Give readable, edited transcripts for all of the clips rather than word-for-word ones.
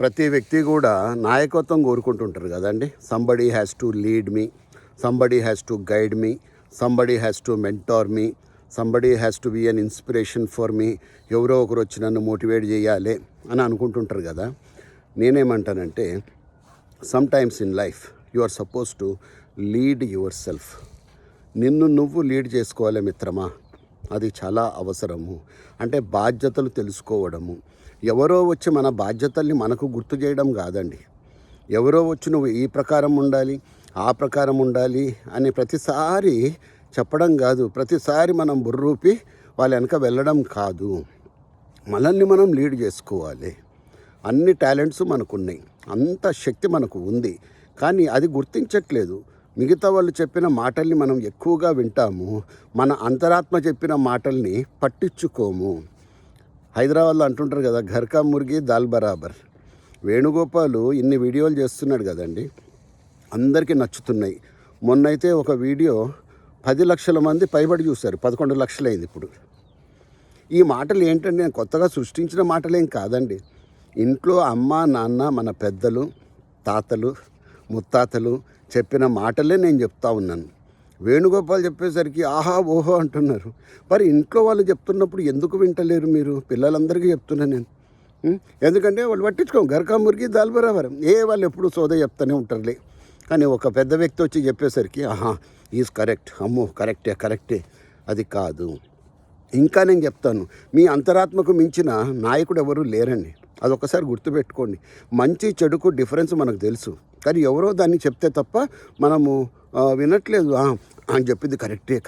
ప్రతి వ్యక్తి కూడా నాయకత్వం కోరుకుంటుంటారు కదండి. Somebody has to lead me, somebody has to guide me, somebody has to mentor me, somebody has to be an inspiration for me. ఎవరో ఒకరు వచ్చి నన్ను మోటివేట్ చేయాలి అని అనుకుంటుంటారు కదా. నేనేమంటానంటే sometimes in life you are suppose to lead your self. నిన్ను నువ్వు లీడ్ చేసుకోవాలి మిత్రమా, అది చాలా అవసరము. అంటే బాధ్యతలు తెలుసుకోవడము. ఎవరో వచ్చి మన బాధ్యతల్ని మనకు గుర్తు చేయడం కాదండి. ఎవరో వచ్చి నువ్వు ఈ ప్రకారం ఉండాలి, ఆ ప్రకారం ఉండాలి అని ప్రతిసారి చెప్పడం కాదు. ప్రతిసారి మనం బుర్రూపి వాళ్ళ వెనక వెళ్ళడం కాదు. మనల్ని మనం లీడ్ చేసుకోవాలి. అన్ని టాలెంట్స్ మనకున్నాయి, అంత శక్తి మనకు ఉంది. కానీ అది గుర్తించట్లేదు. మిగతా వాళ్ళు చెప్పిన మాటల్ని మనం ఎక్కువగా వింటాము, మన అంతరాత్మ చెప్పిన మాటల్ని పట్టించుకోము. హైదరాబాద్లో అంటుంటారు కదా, ఘర్కా ముర్గి దాల్ బరాబర్. వేణుగోపాలు ఇన్ని వీడియోలు చేస్తున్నాడు కదండి, అందరికీ నచ్చుతున్నాయి. మొన్నైతే ఒక వీడియో 10 లక్షల మంది పైబడి చూశారు, 11 లక్షలైంది ఇప్పుడు. ఈ మాటలు ఏంటంటే నేను కొత్తగా సృష్టించిన మాటలేం కాదండి. ఇంట్లో అమ్మ నాన్న మన పెద్దలు తాతలు ముత్తాతలు చెప్పిన మాటలే నేను చెప్తా ఉన్నాను. వేణుగోపాల్ చెప్పేసరికి ఆహా ఓహో అంటున్నారు. మరి ఇంట్లో వాళ్ళు చెప్తున్నప్పుడు ఎందుకు వింటలేరు మీరు? పిల్లలందరికీ చెప్తున్నాను నేను. ఎందుకంటే వాళ్ళు పట్టించుకోం. గరకా మురిగి దాల్ బరాబర్. వాళ్ళు ఎప్పుడు సోద చెప్తూనే ఉంటారులే. కానీ ఒక పెద్ద వ్యక్తి వచ్చి చెప్పేసరికి ఆహా ఈజ్ కరెక్ట్, అమ్మో కరెక్టే. అది కాదు. ఇంకా నేను చెప్తాను, మీ అంతరాత్మకు మించిన నాయకుడు ఎవరు లేరండి. అదొకసారి గుర్తుపెట్టుకోండి. మంచి చెడుకు డిఫరెన్స్ మనకు తెలుసు, కానీ ఎవరో దాన్ని చెప్తే తప్ప మనము వినట్లేదు. అని చెప్పింది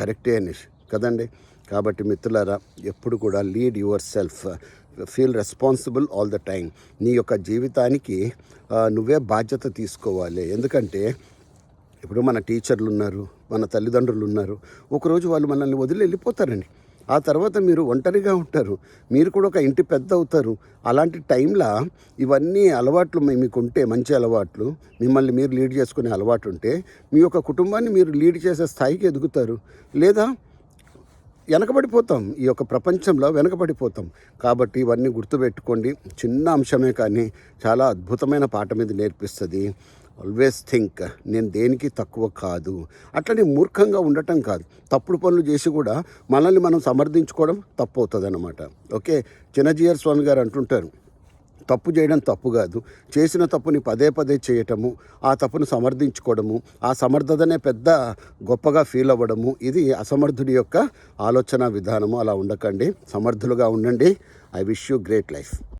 కరెక్టే అనేసి కదండి. కాబట్టి మిత్రులారా, ఎప్పుడు కూడా lead your self, feel responsible all the time. నీ యొక్క జీవితానికి నువ్వే బాధ్యత తీసుకోవాలి. ఎందుకంటే ఇప్పుడు మన టీచర్లు ఉన్నారు, మన తల్లిదండ్రులు ఉన్నారు. ఒకరోజు వాళ్ళు మనల్ని వదిలి వెళ్ళిపోతారండి. ఆ తర్వాత మీరు ఒంటరిగా ఉంటారు. మీరు కూడా ఒక ఇంటి పెద్ద అవుతారు. అలాంటి టైంలో ఇవన్నీ అలవాట్లు మీకుంటే, మంచి అలవాట్లు, మిమ్మల్ని మీరు లీడ్ చేసుకునే అలవాటు ఉంటే మీ యొక్క కుటుంబాన్ని మీరు లీడ్ చేసే స్థాయికి ఎదుగుతారు. లేదా వెనకబడిపోతాం, ఈ యొక్క ప్రపంచంలో వెనకబడిపోతాం. కాబట్టి ఇవన్నీ గుర్తుపెట్టుకోండి. చిన్న అంశమే కానీ చాలా అద్భుతమైన పాఠం ఇది నేర్పిస్తుంది. ఆల్వేస్ థింక్, నేను దేనికి తక్కువ కాదు. అట్లనే మూర్ఖంగా ఉండటం కాదు. తప్పుడు పనులు చేసి కూడా మనల్ని మనం సమర్థించుకోవడం తప్పు అవుతుంది అన్నమాట. ఓకే, చిన్నజీఆర్ స్వామి గారు అంటుంటారు, తప్పు చేయడం తప్పు కాదు, చేసిన తప్పుని పదే చేయటము, ఆ తప్పును సమర్థించుకోవడము, ఆ సమర్థతనే పెద్ద గొప్పగా ఫీల్ అవ్వడము, ఇది అసమర్థుడి యొక్క ఆలోచన విధానము. అలా ఉండకండి, సమర్థులుగా ఉండండి. I wish you great life.